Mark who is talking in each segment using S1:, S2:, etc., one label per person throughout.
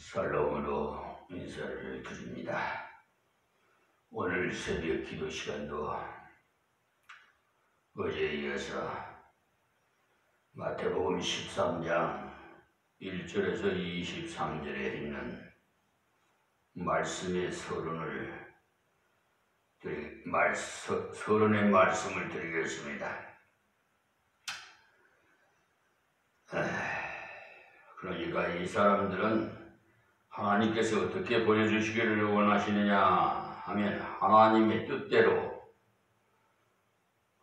S1: 살롬으로 인사를 드립니다. 오늘 새벽 기도 시간도 어제에 이어서 마태복음 13장 1절에서 23절에 있는 말씀의 서론의 말씀을 드리겠습니다. 그러니까 이 사람들은 하나님께서 어떻게 보여주시기를 원하시느냐 하면 하나님의 뜻대로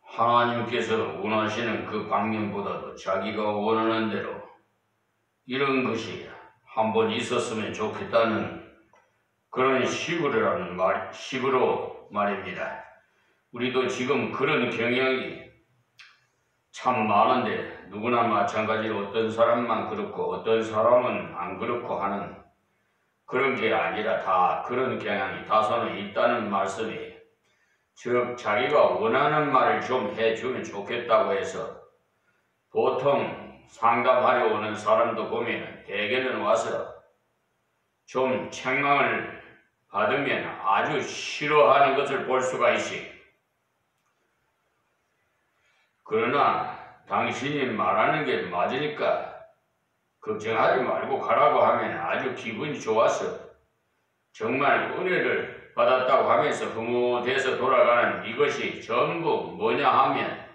S1: 하나님께서 원하시는 그 방면보다도 자기가 원하는 대로 이런 것이 한번 있었으면 좋겠다는 그런 식으로 말입니다. 우리도 지금 그런 경향이 참 많은데 누구나 마찬가지로 어떤 사람만 그렇고 어떤 사람은 안 그렇고 하는 그런 게 아니라 다 그런 경향이 다소는 있다는 말씀이, 즉 자기가 원하는 말을 좀 해주면 좋겠다고 해서 보통 상담하려 오는 사람도 보면 대개는 와서 좀 책망을 받으면 아주 싫어하는 것을 볼 수가 있지. 그러나 당신이 말하는 게 맞으니까 걱정하지 말고 가라고 하면 아주 기분이 좋아서 정말 은혜를 받았다고 하면서 흐뭇해서 돌아가는 이것이 전부 뭐냐 하면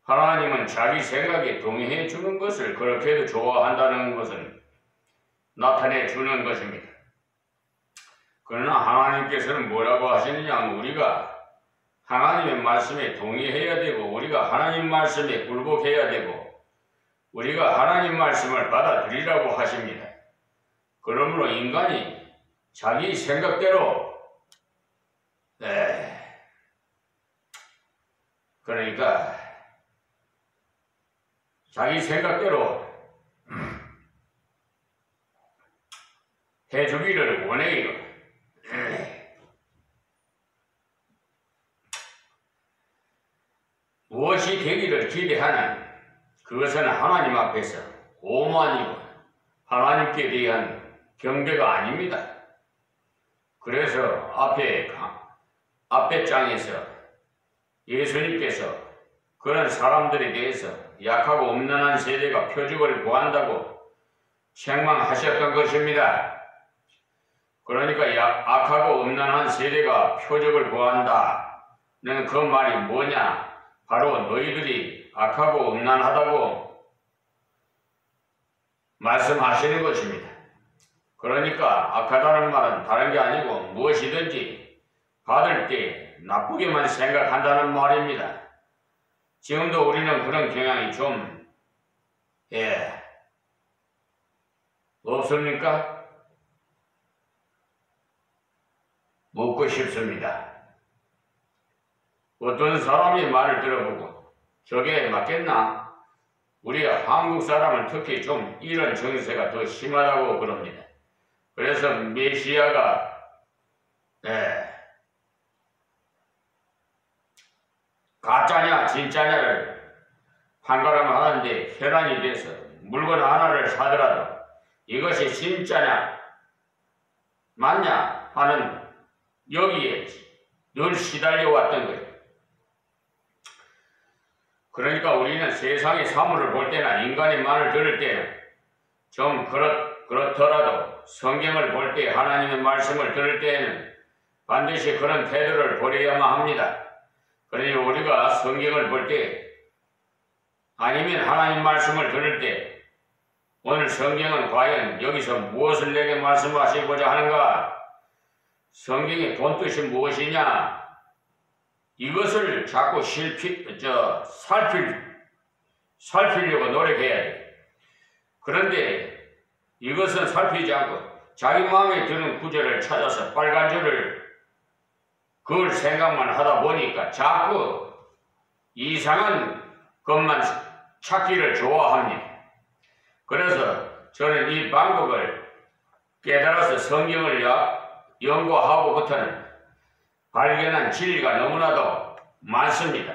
S1: 하나님은 자기 생각에 동의해 주는 것을 그렇게도 좋아한다는 것을 나타내 주는 것입니다. 그러나 하나님께서는 뭐라고 하시느냐 하면 우리가 하나님의 말씀에 동의해야 되고 우리가 하나님 말씀에 굴복해야 되고 우리가 하나님 말씀을 받아들이라고 하십니다. 그러므로 인간이 자기 생각대로 그러니까 자기 생각대로 해주기를 원해요. 무엇이 되기를 기대하는 그것은 하나님 앞에서 오만이고 하나님께 대한 경배가 아닙니다. 그래서 앞에 장에서 예수님께서 그런 사람들에 대해서 약하고 음란한 세대가 표적을 구한다고 책망하셨던 것입니다. 그러니까 악하고 음란한 세대가 표적을 구한다는 그 말이 뭐냐? 바로 너희들이 악하고 음란하다고 말씀하시는 것입니다. 그러니까 악하다는 말은 다른 게 아니고 무엇이든지 받을 때 나쁘게만 생각한다는 말입니다. 지금도 우리는 그런 경향이 좀 없습니까? 묻고 싶습니다. 어떤 사람이 말을 들어보고 저게 맞겠나? 우리 한국 사람은 특히 좀 이런 정세가 더 심하다고 그럽니다. 그래서 메시아가 가짜냐 진짜냐를 판가름을 하는데 혈안이 돼서 물건 하나를 사더라도 이것이 진짜냐 맞냐 하는 여기에 늘 시달려 왔던 거예요. 그러니까 우리는 세상의 사물을 볼 때나 인간의 말을 들을 때는 좀 그렇더라도 성경을 볼 때 하나님의 말씀을 들을 때에는 반드시 그런 태도를 버려야만 합니다. 그러니 우리가 성경을 볼 때 아니면 하나님 말씀을 들을 때 오늘 성경은 과연 여기서 무엇을 내게 말씀하시고자 하는가? 성경의 본뜻이 무엇이냐? 이것을 자꾸 살피려고 노력해야 돼. 그런데 이것은 살피지 않고 자기 마음에 드는 구절을 찾아서 빨간 줄을 그걸 생각만 하다 보니까 자꾸 이상한 것만 찾기를 좋아합니다. 그래서 저는 이 방법을 깨달아서 성경을 연구하고부터는 발견한 진리가 너무나도 많습니다.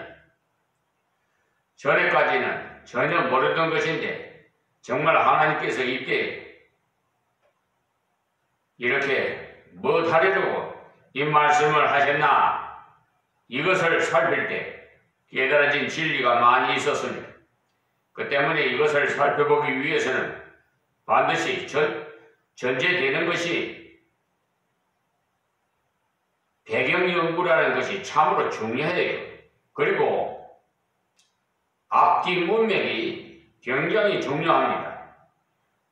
S1: 전에까지는 전혀 모르던 것인데 정말 하나님께서 이때 이렇게 무엇하리라고 이 말씀을 하셨나? 이것을 살필 때 깨달아진 진리가 많이 있었습니다. 그 때문에 이것을 살펴보기 위해서는 반드시 전제되는 것이 배경연구라는 것이 참으로 중요해요. 그리고 앞뒤 문맥이 굉장히 중요합니다.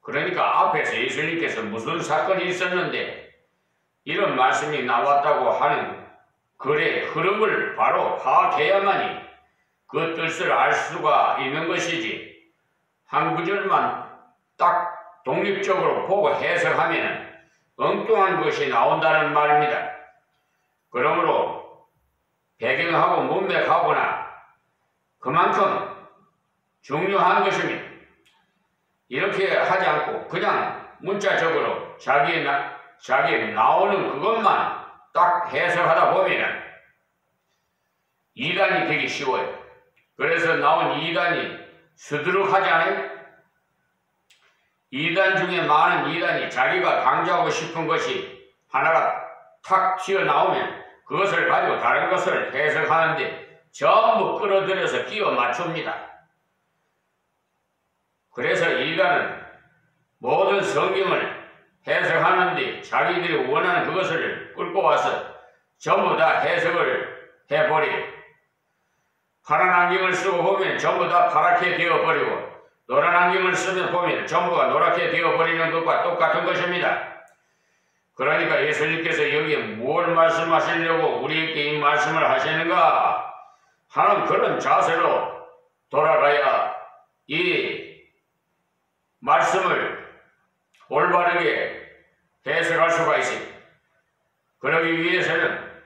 S1: 그러니까 앞에서 예수님께서 무슨 사건이 있었는데 이런 말씀이 나왔다고 하는 글의 흐름을 바로 파악해야만이 그 뜻을 알 수가 있는 것이지, 한 구절만 딱 독립적으로 보고 해석하면 엉뚱한 것이 나온다는 말입니다. 그러므로 배경하고 문맥하고나 그만큼 중요한 것입니다. 이렇게 하지 않고 그냥 문자적으로 자기에 나오는 그것만 딱 해석하다 보면 이단이 되기 쉬워요. 그래서 나온 이단이 수두룩하지 않아요? 이단 중에 많은 이단이 자기가 강조하고 싶은 것이 하나가 탁 튀어나오면 그것을 가지고 다른 것을 해석하는데 전부 끌어들여서 끼워 맞춥니다. 그래서 이단은 모든 성경을 해석하는데 자기들이 원하는 그것을 끌고 와서 전부 다 해석을 해버려요. 파란 안경을 쓰고 보면 전부 다 파랗게 되어버리고, 노란 안경을 쓰면 보면 전부가 노랗게 되어버리는 것과 똑같은 것입니다. 그러니까 예수님께서 여기에 뭘 말씀하시려고 우리에게 이 말씀을 하시는가 하는 그런 자세로 돌아가야 이 말씀을 올바르게 해석할 수가 있습니다. 그러기 위해서는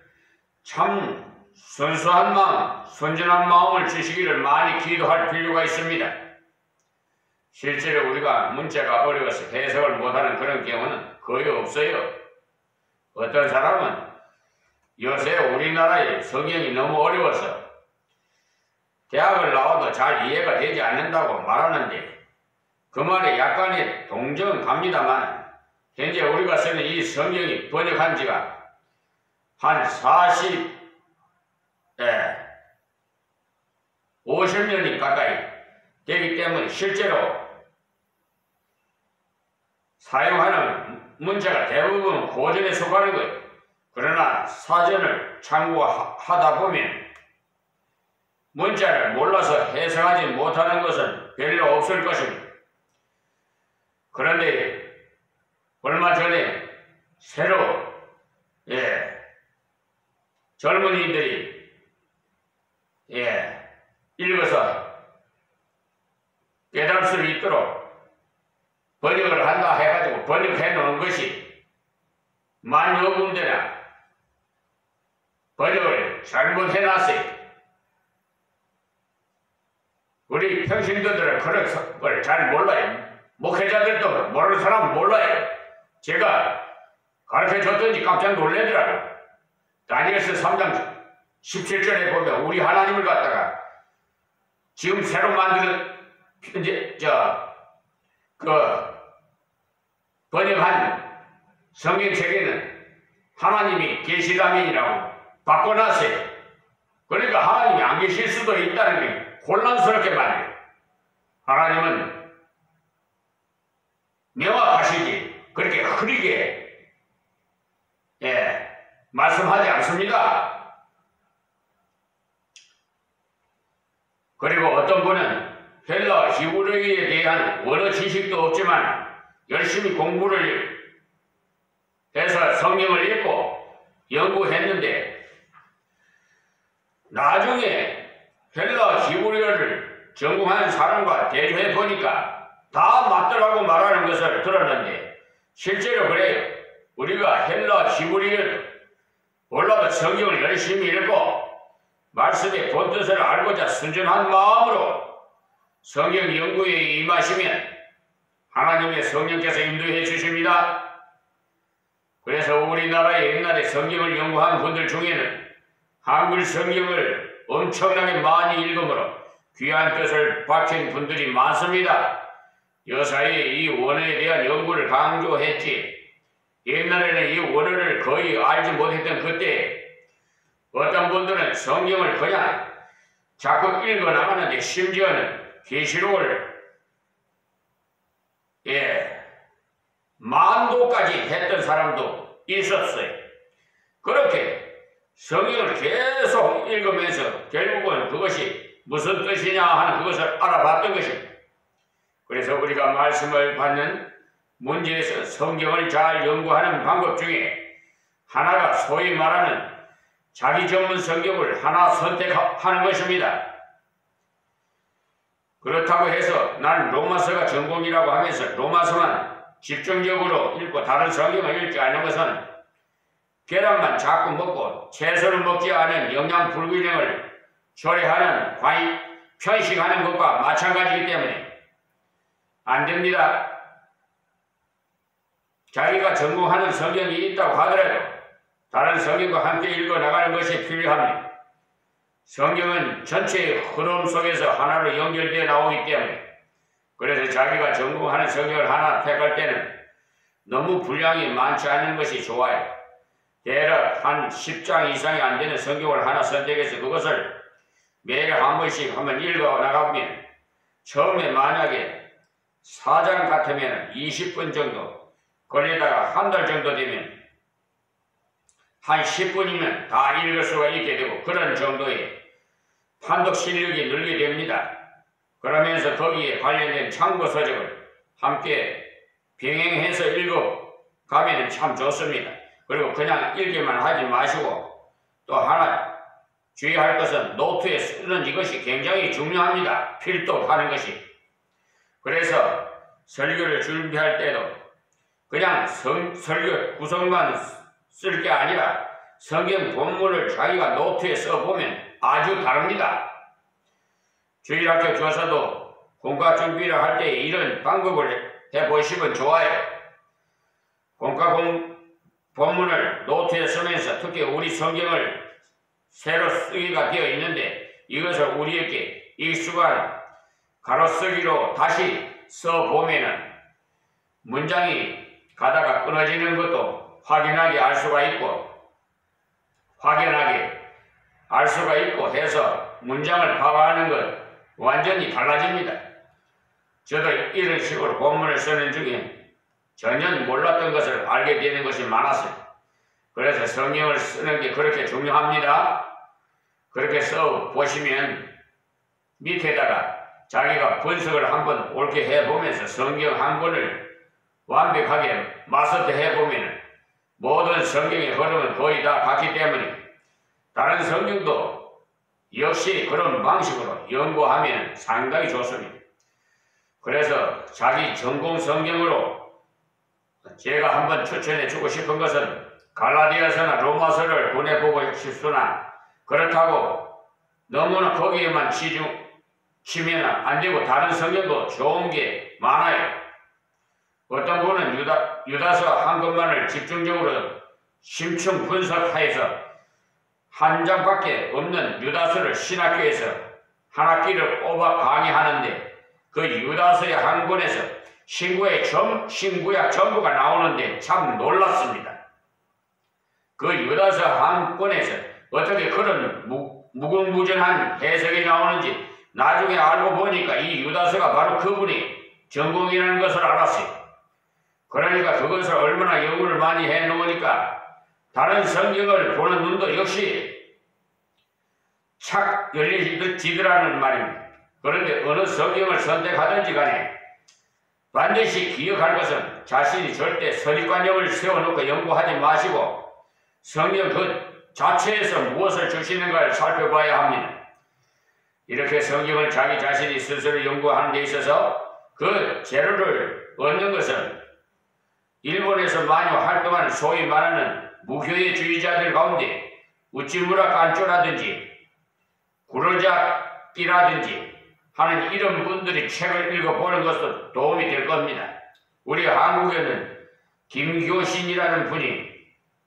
S1: 참 순수한 마음, 순전한 마음을 주시기를 많이 기도할 필요가 있습니다. 실제로 우리가 문자가 어려워서 해석을 못하는 그런 경우는 거의 없어요. 어떤 사람은 요새 우리나라의 성경이 너무 어려워서 대학을 나와도 잘 이해가 되지 않는다고 말하는데 그 말에 약간의 동정은 갑니다만, 현재 우리가 쓰는 이 성경이 번역한 지가 한 50년이 가까이 되기 때문에 실제로 사용하는 문자가 대부분 고전에 속하는 거예요. 그러나 사전을 참고하다 보면 문자를 몰라서 해석하지 못하는 것은 별로 없을 것입니다. 그런데 얼마 전에 새로 젊은이들이 읽어서 깨달을 수 있도록 번역을 한다 해가지고 번역해 놓은 것이 만여 군데나 번역을 잘못해 놨어요. 우리 평신도들은 그런 걸 잘 몰라요. 목회자들도 모르는 사람은 몰라요. 제가 가르쳐 줬더니 깜짝 놀래더라고요. 다니엘서 3장 17절에 보면 우리 하나님을 갖다가 지금 새로 만드는 번역한 성경책에는 하나님이 계시다면이라고 바꿔놨어요. 그러니까 하나님이 안 계실 수도 있다는 게 혼란스럽게 말해요. 하나님은 명확하시지 그렇게 흐리게 말씀하지 않습니다. 그리고 어떤 분은 헬라 히브리어에 대한 원어 지식도 없지만 열심히 공부를 해서 성경을 읽고 연구했는데 나중에 헬라 히브리어를 전공한 사람과 대조해 보니까 다 맞더라고 말하는 것을 들었는데 실제로 그래요. 우리가 헬라 히브리어를 몰라도 성경을 열심히 읽고 말씀의 본뜻을 알고자 순전한 마음으로 성경 연구에 임하시면 하나님의 성령께서 인도해 주십니다. 그래서 우리나라에 옛날에 성경을 연구한 분들 중에는 한글 성경을 엄청나게 많이 읽음으로 귀한 뜻을 밝힌 분들이 많습니다. 여사에 이 원어에 대한 연구를 강조했지 옛날에는 이 원어를 거의 알지 못했던 그때 어떤 분들은 성경을 그냥 자꾸 읽어 나가는데 심지어는 계시록을 만도까지 했던 사람도 있었어요. 그렇게 성경을 계속 읽으면서 결국은 그것이 무슨 뜻이냐 하는 그것을 알아봤던 것입니다. 그래서 우리가 말씀을 받는 문제에서 성경을 잘 연구하는 방법 중에 하나가 소위 말하는 자기 전문 성경을 하나 선택하는 것입니다. 그렇다고 해서 난 로마서가 전공이라고 하면서 로마서만 집중적으로 읽고 다른 성경을 읽지 않는 것은 계란만 자꾸 먹고 채소를 먹지 않은 영양 불균형을 초래하는 편식하는 것과 마찬가지이기 때문에 안 됩니다. 자기가 전공하는 성경이 있다고 하더라도 다른 성경과 함께 읽어 나가는 것이 필요합니다. 성경은 전체의 흐름 속에서 하나로 연결되어 나오기 때문에 그래서 자기가 전공하는 성경을 하나 택할 때는 너무 분량이 많지 않은 것이 좋아요. 대략 한 10장 이상이 안 되는 성경을 하나 선택해서 그것을 매일 한 번씩 한번 읽어 나가면 처음에 만약에 4장 같으면 20분 정도 걸리다가 한 달 정도 되면 한 10분이면 다 읽을 수가 있게 되고 그런 정도의 판독 실력이 늘게 됩니다. 그러면서 거기에 관련된 참고 서적을 함께 병행해서 읽어가면 참 좋습니다. 그리고 그냥 읽기만 하지 마시고 또 하나 주의할 것은 노트에 쓰는 이것이 굉장히 중요합니다. 필독하는 것이. 그래서 설교를 준비할 때도 그냥 설교 구성만 쓸 게 아니라 성경 본문을 자기가 노트에 써보면 아주 다릅니다. 주일학교 교사도 공과 준비를 할 때 이런 방법을 해보시면 좋아요. 공과 본문을 노트에 쓰면서 특히 우리 성경을 새로 쓰기가 되어 있는데 이것을 우리에게 익숙한 가로쓰기로 다시 써보면은 문장이 가다가 끊어지는 것도 확연하게 알 수가 있고 해서 문장을 파악하는 것 완전히 달라집니다. 저도 이런 식으로 본문을 쓰는 중에 전혀 몰랐던 것을 알게 되는 것이 많았어요. 그래서 성경을 쓰는 게 그렇게 중요합니다. 그렇게 써 보시면 밑에다가 자기가 분석을 한번 옳게 해보면서 성경 한 권을 완벽하게 마스터 해보면 모든 성경의 흐름은 거의 다 같기 때문에 다른 성경도 역시 그런 방식으로 연구하면 상당히 좋습니다. 그래서 자기 전공 성경으로 제가 한번 추천해 주고 싶은 것은 갈라디아서나 로마서를 보내보고 싶으나 그렇다고 너무나 거기에만 치면 안 되고 다른 성경도 좋은 게 많아요. 어떤 분은 유다서 한 것만을 집중적으로 심층 분석하여서 한 장밖에 없는 유다서를 신학교에서 한 학기를 꼬박 강의하는데 그 유다서의 한 권에서 신구약 전부가 나오는데 참 놀랐습니다. 그 유다서 한 권에서 어떻게 그런 무궁무진한 해석이 나오는지 나중에 알고 보니까 이 유다서가 바로 그분이 전공이라는 것을 알았어요. 그러니까 그것을 얼마나 연구를 많이 해놓으니까 다른 성경을 보는 눈도 역시 착 열리지더라는 말입니다. 그런데 어느 성경을 선택하든지 간에 반드시 기억할 것은 자신이 절대 선입관념을 세워놓고 연구하지 마시고 성경 그 자체에서 무엇을 주시는가를 살펴봐야 합니다. 이렇게 성경을 자기 자신이 스스로 연구하는 데 있어서 그 재료를 얻는 것은 일본에서 많이 활동하는 소위 말하는 무교회주의자들 가운데 우찌무라 깐쪼라든지 구로자끼라든지 하는 이런 분들이 책을 읽어보는 것도 도움이 될 겁니다. 우리 한국에는 김교신이라는 분이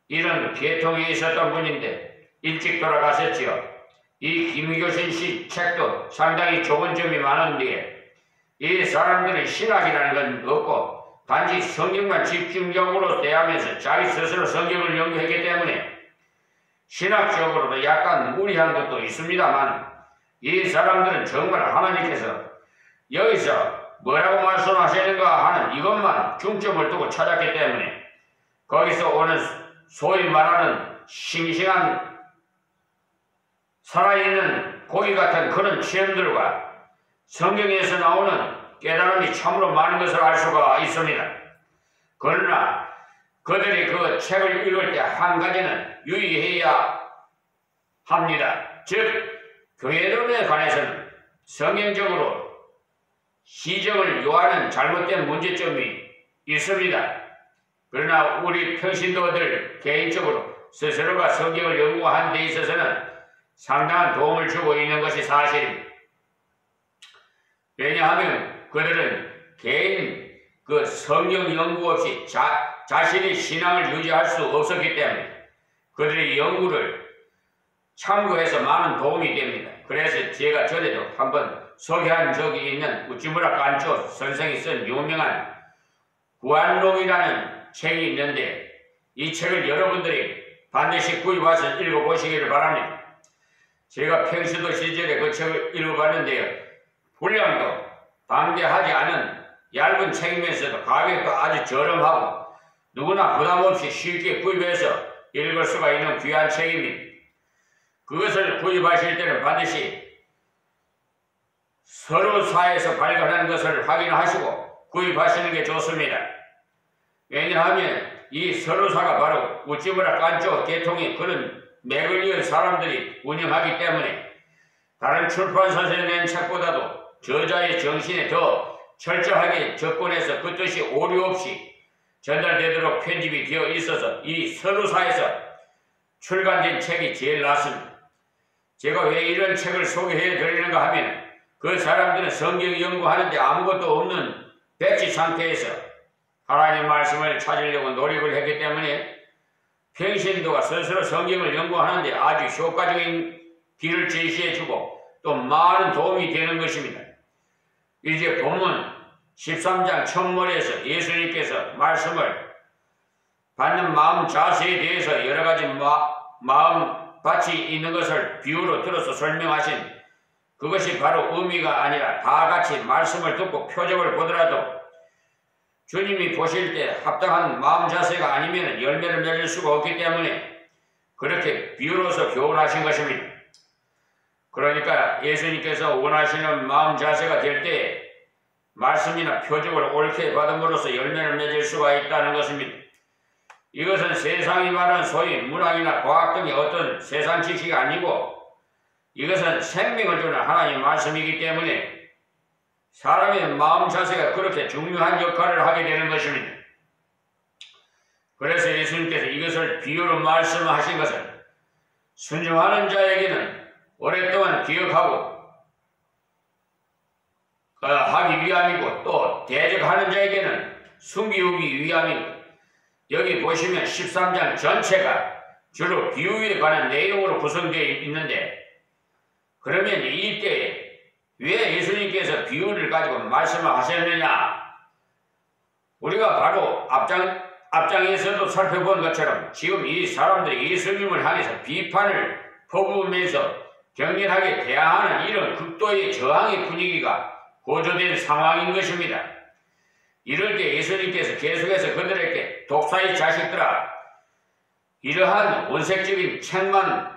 S1: 이런 계통에 있었던 분인데 일찍 돌아가셨지요. 이 김교신 씨 책도 상당히 좋은 점이 많은데 이 사람들은 신학이라는 건 없고 단지 성경만 집중적으로 대하면서 자기 스스로 성경을 연구했기 때문에 신학적으로도 약간 무리한 것도 있습니다만 이 사람들은 정말 하나님께서 여기서 뭐라고 말씀하시는가 하는 이것만 중점을 두고 찾았기 때문에 거기서 오는 소위 말하는 싱싱한 살아있는 고기 같은 그런 체험들과 성경에서 나오는 깨달음이 참으로 많은 것을 알 수가 있습니다. 그러나 그들이 그 책을 읽을 때 한 가지는 유의해야 합니다. 즉 교회론에 관해서는 성경적으로 시정을 요하는 잘못된 문제점이 있습니다. 그러나 우리 평신도들 개인적으로 스스로가 성경을 연구하는 데 있어서는 상당한 도움을 주고 있는 것이 사실입니다. 왜냐하면 그들은 개인 그 성경 연구 없이 자신의 신앙을 유지할 수 없었기 때문에 그들의 연구를 참고해서 많은 도움이 됩니다. 그래서 제가 전에도 한번 소개한 적이 있는 우찌무라 깐초 선생이 쓴 유명한 구안론이라는 책이 있는데 이 책을 여러분들이 반드시 구입해서 읽어보시기를 바랍니다. 제가 평신도 시절에 그 책을 읽어봤는데요. 분량도 방대하지 않은 얇은 책이면서도 가격도 아주 저렴하고 누구나 부담없이 쉽게 구입해서 읽을 수가 있는 귀한 책입니다. 그것을 구입하실 때는 반드시 서류사에서 발간하는 것을 확인하시고 구입하시는 게 좋습니다. 왜냐하면 이 서류사가 바로 우찌무라 깐초 계통의 그런 맥을 이은 사람들이 운영하기 때문에 다른 출판사에서 낸 책보다도 저자의 정신에 더 철저하게 접근해서 그 뜻이 오류 없이 전달되도록 편집이 되어 있어서 이 서류사에서 출간된 책이 제일 낫습니다. 제가 왜 이런 책을 소개해 드리는가 하면 그 사람들은 성경 연구하는데 아무것도 없는 백지 상태에서 하나님 말씀을 찾으려고 노력을 했기 때문에 평신도가 스스로 성경을 연구하는데 아주 효과적인 길을 제시해주고 또 많은 도움이 되는 것입니다. 이제 본문 13장 첫머리에서 예수님께서 말씀을 받는 마음 자세에 대해서 여러가지 마음밭이 있는 것을 비유로 들어서 설명하신 그것이 바로 의미가 아니라 다 같이 말씀을 듣고 표적을 보더라도 주님이 보실 때 합당한 마음 자세가 아니면 열매를 맺을 수가 없기 때문에 그렇게 비유로서 교훈하신 것입니다. 그러니까 예수님께서 원하시는 마음 자세가 될 때 말씀이나 표적을 옳게 받음으로써 열매를 맺을 수가 있다는 것입니다. 이것은 세상이 말하는 소위 문학이나 과학 등의 어떤 세상 지식이 아니고 이것은 생명을 주는 하나님의 말씀이기 때문에 사람의 마음 자세가 그렇게 중요한 역할을 하게 되는 것입니다. 그래서 예수님께서 이것을 비유로 말씀하신 것은 순종하는 자에게는 오랫동안 기억하고 하기 위함이고 또 대적하는 자에게는 숨기우기 위함이고 여기 보시면 13장 전체가 주로 비유에 관한 내용으로 구성되어 있는데 그러면 이때에 왜 예수님께서 비유를 가지고 말씀을 하셨느냐? 우리가 바로 앞장에서도 살펴본 것처럼 지금 이 사람들이 예수님을 향해서 비판을 퍼부으면서 격렬하게 대항하는 이런 극도의 저항의 분위기가 고조된 상황인 것입니다. 이럴 때 예수님께서 계속해서 그들에게 독사의 자식들아 이러한 원색적인 책만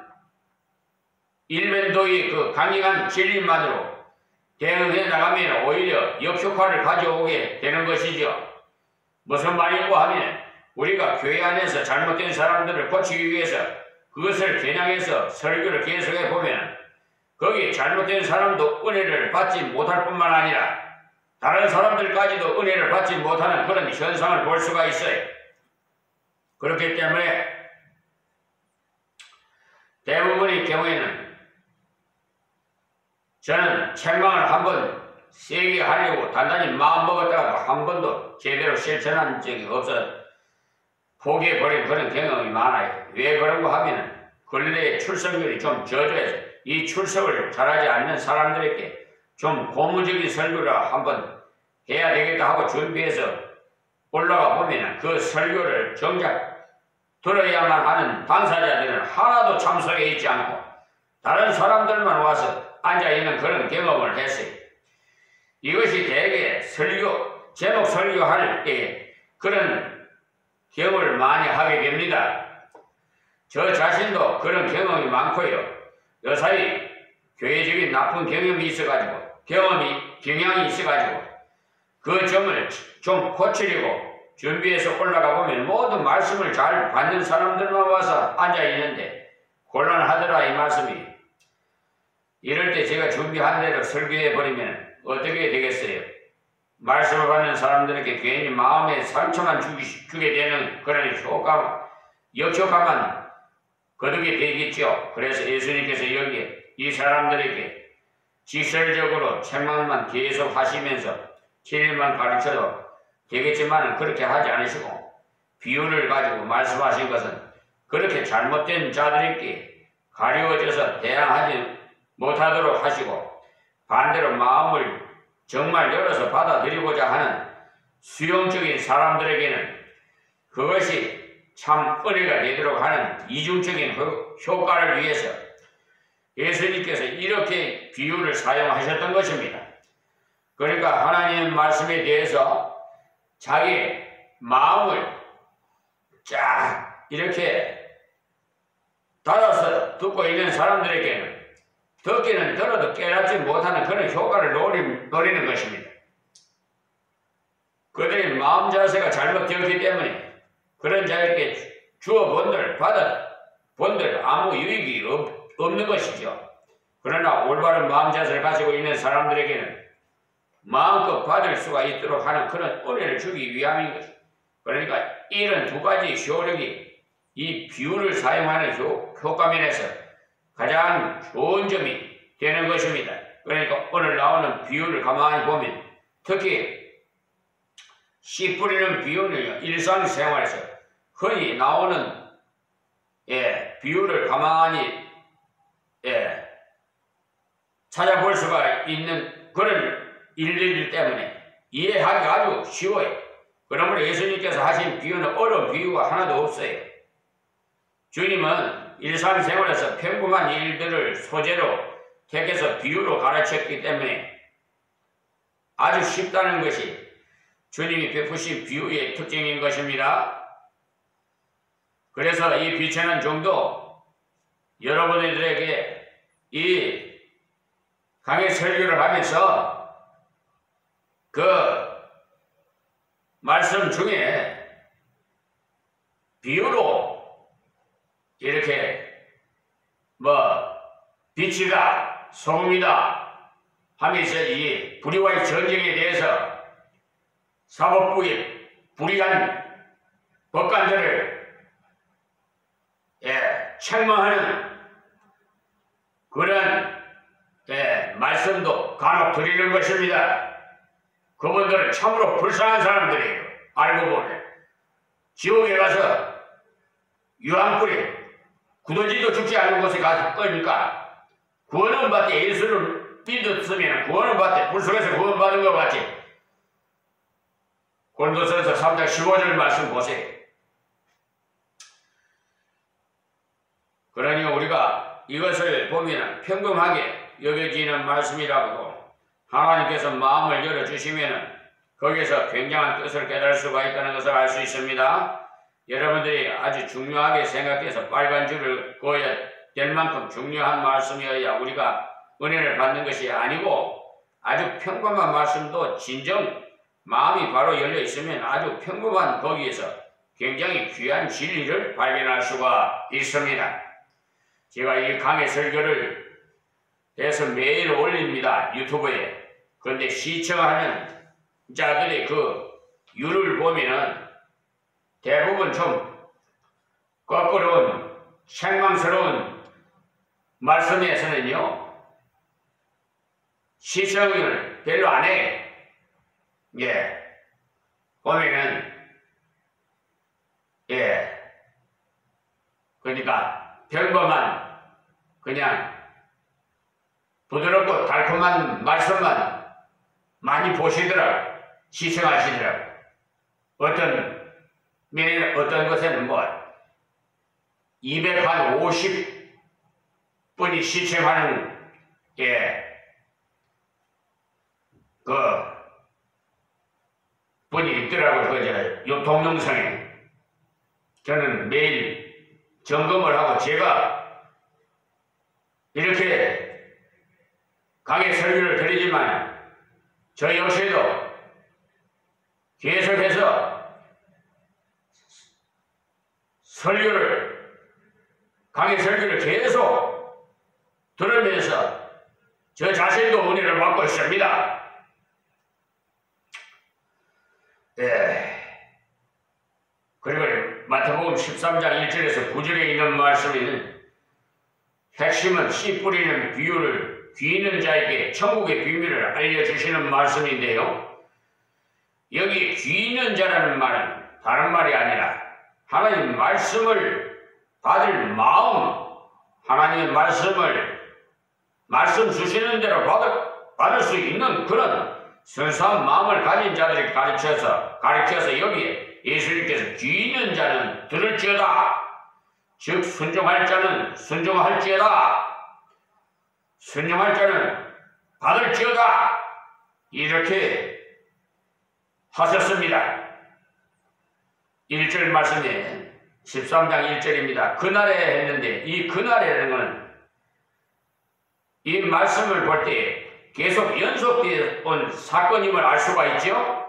S1: 일면도의 그 강력한 진리만으로 대응해 나가면 오히려 역효과를 가져오게 되는 것이죠. 무슨 말인고 하면 우리가 교회 안에서 잘못된 사람들을 고치기 위해서 그것을 겨냥해서 설교를 계속해 보면 거기에 잘못된 사람도 은혜를 받지 못할 뿐만 아니라 다른 사람들까지도 은혜를 받지 못하는 그런 현상을 볼 수가 있어요. 그렇기 때문에 대부분의 경우에는 저는 책망을 한번 세게 하려고 단단히 마음먹었다가 한 번도 제대로 실천한 적이 없어 포기해버린 그런 경험이 많아요. 왜 그런가 하면 근래에 출석률이 좀 저조해서 이 출석을 잘하지 않는 사람들에게 좀 고무적인 설교를 한번 해야 되겠다 하고 준비해서 올라가 보면 그 설교를 정작 들어야만 하는 당사자들은 하나도 참석해 있지 않고 다른 사람들만 와서 앉아있는 그런 경험을 했어요. 이것이 대개 설교, 제목 설교할 때 그런 경험을 많이 하게 됩니다. 저 자신도 그런 경험이 많고요. 여사이 교회적인 나쁜 경험이 경향이 있어가지고 그 점을 좀 고치려고 준비해서 올라가 보면 모든 말씀을 잘 받는 사람들만 와서 앉아있는데 곤란하더라 이 말씀이. 이럴 때 제가 준비한 대로 설교해버리면 어떻게 되겠어요? 말씀을 받는 사람들에게 괜히 마음에 상처만 주게 되는 그런 역효과만 거두게 되겠죠. 그래서 예수님께서 여기에 이 사람들에게 직설적으로 책망만 계속 하시면서 진리만 가르쳐도 되겠지만 그렇게 하지 않으시고 비유를 가지고 말씀하신 것은 그렇게 잘못된 자들에게 가리워져서 대항하지 못하도록 하시고 반대로 마음을 정말 열어서 받아들이고자 하는 수용적인 사람들에게는 그것이 참 은혜가 되도록 하는 이중적인 효과를 위해서 예수님께서 이렇게 비유를 사용하셨던 것입니다. 그러니까 하나님의 말씀에 대해서 자기 마음을 쫙 이렇게 닫아서 듣고 있는 사람들에게는 듣기는 들어도 깨닫지 못하는 그런 효과를 노리는 것입니다. 그들의 마음 자세가 잘못되었기 때문에 그런 자에게 본들 아무 유익이 없는 것이죠. 그러나 올바른 마음 자세를 가지고 있는 사람들에게는 마음껏 받을 수가 있도록 하는 그런 은혜를 주기 위함인 것입니다. 그러니까 이런 두 가지 효력이 이 비유를 사용하는 효과면에서 가장 좋은 점이 되는 것입니다. 그러니까 오늘 나오는 비유를 가만히 보면 특히 씨 뿌리는 비유는 일상생활에서 흔히 나오는 비유를 가만히 찾아볼 수가 있는 그런 일들이기 때문에 이해하기 아주 쉬워요. 그러므로 예수님께서 하신 비유는 어려운 비유가 하나도 없어요. 주님은 일상생활에서 평범한 일들을 소재로 택해서 비유로 가르쳤기 때문에 아주 쉽다는 것이 주님이 베푸신 비유의 특징인 것입니다. 그래서 이 비천한 종도 여러분들에게 이 강의 설교를 하면서 그 말씀 중에 비유로 이렇게 빛이다, 소금이다 하면서 이 불의와의 전쟁에 대해서 사법부의 불의한 법관들을 책망하는 그런 말씀도 간혹 드리는 것입니다. 그분들은 참으로 불쌍한 사람들이에요. 알고 보면 지옥에 가서 유황불에 굳어지도 죽지 않는 곳에 가서 거니까 구원은 받되 예수를 믿었으면 구원은 받되 불 속에서 구원받은 것 같이. 고린도전서 3장 15절 말씀 보세요. 그러니 우리가 이것을 보면 평범하게 여겨지는 말씀이라고도 하나님께서 마음을 열어주시면 거기에서 굉장한 뜻을 깨달을 수가 있다는 것을 알 수 있습니다. 여러분들이 아주 중요하게 생각해서 빨간 줄을 그어야 될 만큼 중요한 말씀이어야 우리가 은혜를 받는 것이 아니고 아주 평범한 말씀도 진정 마음이 바로 열려 있으면 아주 평범한 거기에서 굉장히 귀한 진리를 발견할 수가 있습니다. 제가 이 강의 설교를 해서 매일 올립니다. 유튜브에. 그런데 시청하는 자들의 그 율을 보면은 대부분 좀 거꾸로운 책망스러운 말씀에서는요 시청을 별로 안 해. 보면은 그러니까 평범한 그냥 부드럽고 달콤한 말씀만 많이 보시더라고. 시청하시더라고. 어떤 것에는 뭐 250분이 시청하는 그 분이 있더라고요. 그 동영상에. 저는 매일 점검을 하고 제가 이렇게 강의 설교를 드리지만 저 역시도 계속해서 강의 설교를 계속 들으면서 저 자신도 은혜를 받고 있습니다. 그리고 마태복음 13장 1절에서 9절에 있는 말씀에는 핵심은 씨 뿌리는 비유를 귀있는 자에게 천국의 비밀을 알려주시는 말씀인데요. 여기 귀있는 자라는 말은 다른 말이 아니라 하나님 말씀을 받을 마음, 하나님의 말씀 주시는 대로 받을 수 있는 그런 순수한 마음을 가진 자들이 가르쳐서 여기에 예수님께서 귀 있는 자는 들을지어다, 즉 순종할 자는 순종할지어다, 순종할 자는 받을지어다, 이렇게 하셨습니다. 1절 말씀에 13장 1절입니다. 그날에 했는데 이 그날에라는 것은 이 말씀을 볼 때 계속 연속되어 온 사건임을 알 수가 있죠.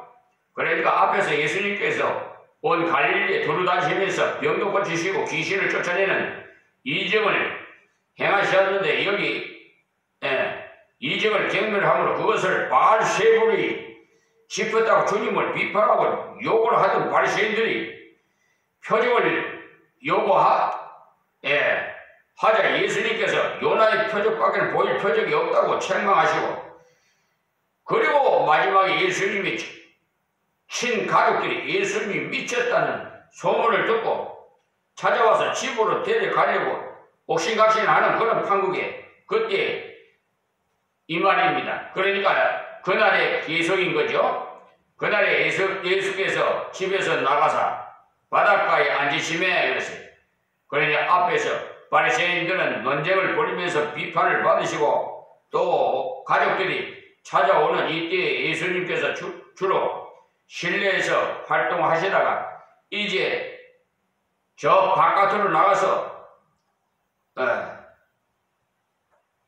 S1: 그러니까 앞에서 예수님께서 온 갈릴리에 두루다니시면서 병도 고치시고 귀신을 쫓아내는 이적을 행하셨는데 여기 이적을 경멸함으로 그것을 바알세불이 짚었다고 주님을 비판하고 욕을 하던 바리새인들이 표적을 하자 예수님께서 요나의 표적밖에 보일 표적이 없다고 책망하시고, 그리고 마지막에 예수님이 친가족들이 예수님이 미쳤다는 소문을 듣고 찾아와서 집으로 데려가려고 옥신각신하는 그런 판국에 그때 이 말입니다. 그러니까 그날의 계속인 거죠. 그날에 예수께서 집에서 나가사 바닷가에 앉으시매 그랬어요. 그러니까 앞에서 바리새인들은 논쟁을 벌이면서 비판을 받으시고 또 가족들이 찾아오는 이때 예수님께서 주로 실내에서 활동하시다가 이제 저 바깥으로 나가서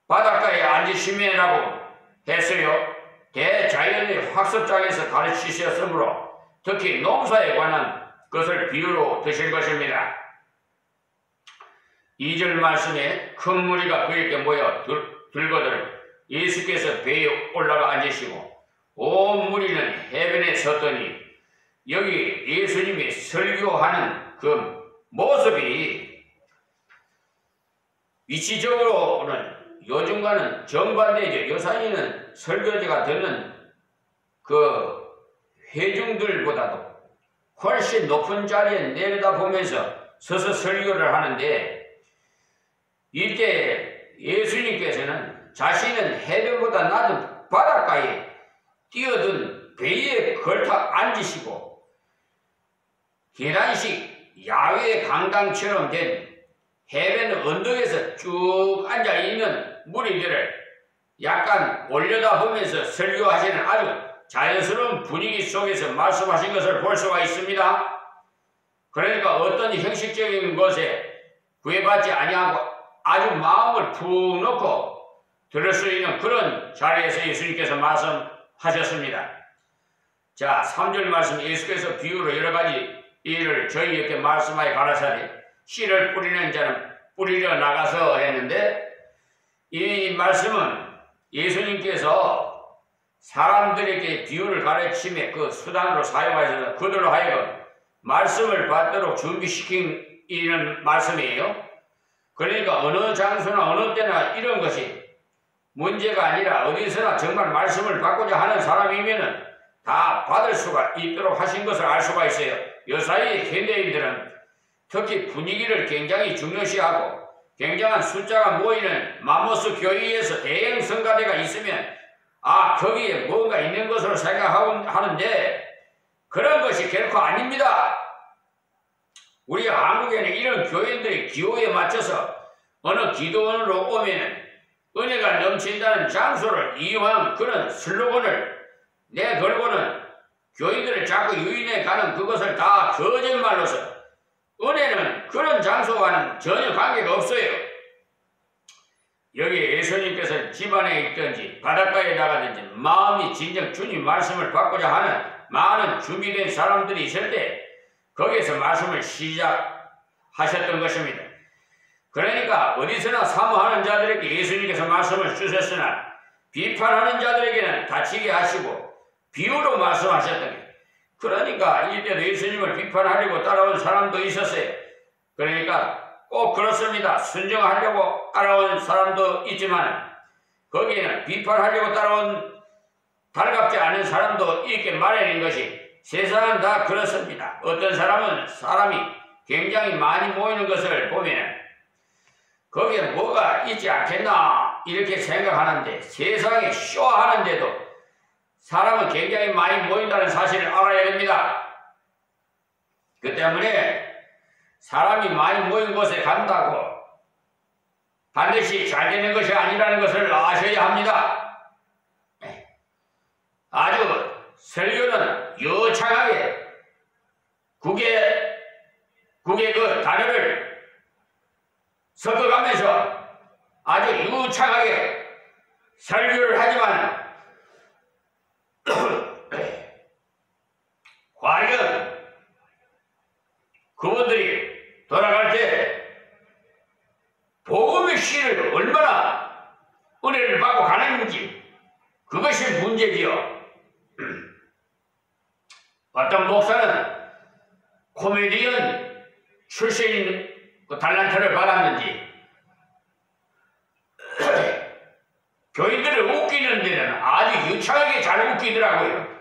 S1: 바닷가에 앉으시매라고 했어요. 대자연의 학습장에서 가르치셨으므로 특히 농사에 관한 것을 비유로 드신 것입니다. 2절 말씀에 큰 무리가 그에게 모여 들거들 예수께서 배에 올라가 앉으시고 온 무리는 해변에 섰더니, 여기 예수님이 설교하는 그 모습이 위치적으로는 요즘과는 정반대죠. 요사이는 설교자가 듣는 그 회중들보다도 훨씬 높은 자리에 내려다보면서 서서 설교를 하는데, 이때 예수님께서는 자신은 해변보다 낮은 바닷가에 뛰어든 배에 걸터 앉으시고 계단식 야외 강당처럼 된 해변 언덕에서 쭉 앉아있는 무리들을 약간 올려다보면서 설교하시는 아주 자연스러운 분위기 속에서 말씀하신 것을 볼 수가 있습니다. 그러니까 어떤 형식적인 것에 구애받지 아니하고 아주 마음을 푹 넣고 들을 수 있는 그런 자리에서 예수님께서 말씀하셨습니다. 자, 3절 말씀, 예수께서 비유로 여러 가지 일을 저희에게 말씀하여 가라사대 씨를 뿌리는 자는 뿌리려 나가서 했는데, 이 말씀은 예수님께서 사람들에게 비유를 가르침에 그 수단으로 사용하셔서 그들로 하여금 말씀을 받도록 준비시키는 말씀이에요. 그러니까 어느 장소나 어느 때나 이런 것이 문제가 아니라 어디서나 정말 말씀을 받고자 하는 사람이면은 다 받을 수가 있도록 하신 것을 알 수가 있어요. 요사이 현대인들은 특히 분위기를 굉장히 중요시하고 굉장한 숫자가 모이는 맘모스 교회에서 대형 성가대가 있으면 거기에 뭔가 있는 것으로 생각하고 하는데, 그런 것이 결코 아닙니다. 우리 한국에는 이런 교인들이 기호에 맞춰서 어느 기도원으로 오면 은혜가 넘친다는 장소를 이용한 그런 슬로건을 내걸고는 교인들을 자꾸 유인해 가는 그것을 다 거짓말로서 은혜는 그런 장소와는 전혀 관계가 없어요. 여기 예수님께서 집안에 있든지 바닷가에 나가든지 마음이 진정 주님 말씀을 받고자 하는 많은 준비된 사람들이 있을 때 거기에서 말씀을 시작하셨던 것입니다. 그러니까 어디서나 사모하는 자들에게 예수님께서 말씀을 주셨으나 비판하는 자들에게는 다치게 하시고 비유로 말씀하셨던 게, 그러니까 이때도 예수님을 비판하려고 따라온 사람도 있었어요. 그러니까 꼭 그렇습니다. 순종하려고 따라온 사람도 있지만 거기에는 비판하려고 따라온 달갑지 않은 사람도 있게 마련인 것이, 세상은 다 그렇습니다. 어떤 사람은 사람이 굉장히 많이 모이는 것을 보면 거기에 뭐가 있지 않겠나 이렇게 생각하는데, 세상에 쇼하는데도 사람은 굉장히 많이 모인다는 사실을 알아야 됩니다. 그 때문에 사람이 많이 모인 곳에 간다고 반드시 잘 되는 것이 아니라는 것을 아셔야 합니다. 아주 설교는 유창하게 국의 그 단어를 섞어가면서 아주 유창하게 설교를 하지만 과연 그분들이 돌아갈 때 복음의 씨를 얼마나 은혜를 받고 가는지, 그것이 문제지요. 어떤 목사는 코미디언 출신 그 달란트를 받았는지 교인들을 웃기는 데는 아주 유창하게 잘 웃기더라고요.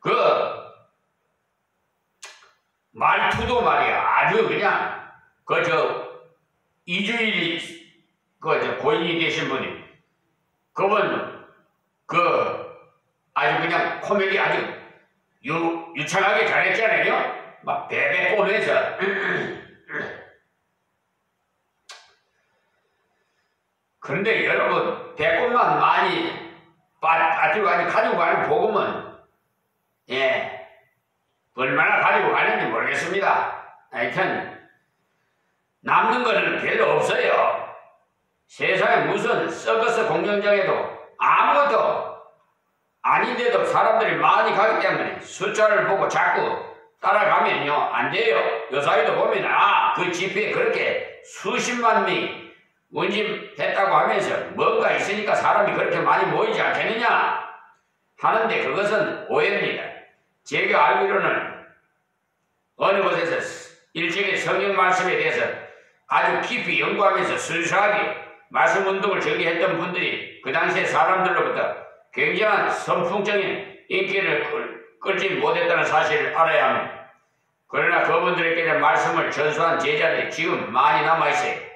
S1: 그 말투도 말이야 아주 그냥 이주일이 고인이 되신 분이, 그분 아주 그냥 코미디 아주 유창하게 잘했잖아요. 막 베베 꼬면서 그런데 여러분, 배꼽만 많이 가지고 가는 복음은 얼마나 가지고 가는지 모르겠습니다. 하여튼 남는 거는 별로 없어요. 세상에 무슨 서커스 공연장에도 아무것도 아닌데도 사람들이 많이 가기 때문에 숫자를 보고 자꾸 따라가면요 안 돼요. 요사이도 보면 그 집회에 그렇게 수십만 명이 운집했다고 하면서 뭔가 있으니까 사람이 그렇게 많이 모이지 않겠느냐 하는데, 그것은 오해입니다. 제가 알기로는 어느 곳에서 일찍이 성경 말씀에 대해서 아주 깊이 연구하면서 순수하게 말씀 운동을 전개했던 분들이 그 당시에 사람들로부터 굉장한 선풍적인 인기를 끌지 못했다는 사실을 알아야 합니다. 그러나 그분들에게는 말씀을 전수한 제자들이 지금 많이 남아있어요.